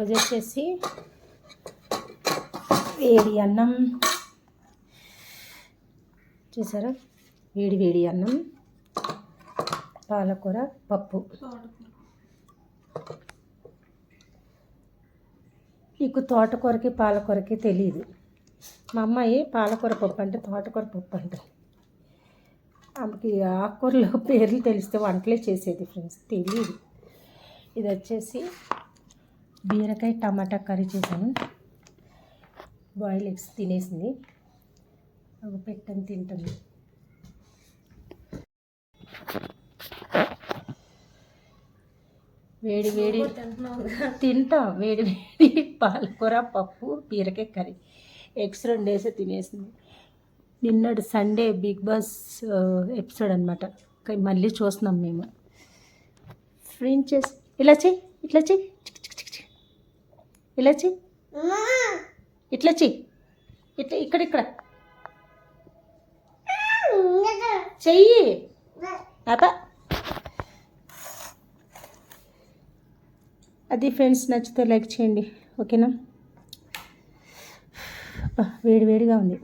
రోజు వచ్చేసి వేడి అన్నం చూసారా, వేడి వేడి అన్నం, పాలకూర పప్పు. నీకు తోటకూరకి పాలకూరకి తెలియదు. మా అమ్మాయి పాలకూర పప్పు అంటే తోటకూర పప్పు అంటే ఆమెకి ఆకుకూరలో పేర్లు తెలిస్తే వంటలే చేసేది ఫ్రెండ్స్, తెలియదు. ఇది వచ్చేసి బీరకాయ టమాటా కర్రీ చేశాను. బాయిల్ ఎగ్స్ తినేసింది, అవి పెట్టని తింటుంది. వేడి వేడి తింటా, వేడి వేడి పాలకూర పప్పు బీరకాయ కర్రీ, ఎగ్స్ 2 వేసి తినేసింది. నిన్నటి సండే బిగ్ బాస్ ఎపిసోడ్ అనమాట, మళ్ళీ చూస్తున్నాం మేము. ఫ్రెండ్ చేసి ఇలా చెయ్యి, ఇట్లా చెయ్యి, ఇలా చెయ్యి, ఇట్లా చెయ్యి, ఇట్లా ఇక్కడ చెయ్యి. అబ్బా అది ఫ్రెండ్స్, నచ్చితే లైక్ చేయండి, ఓకేనా? వేడి వేడిగా ఉంది.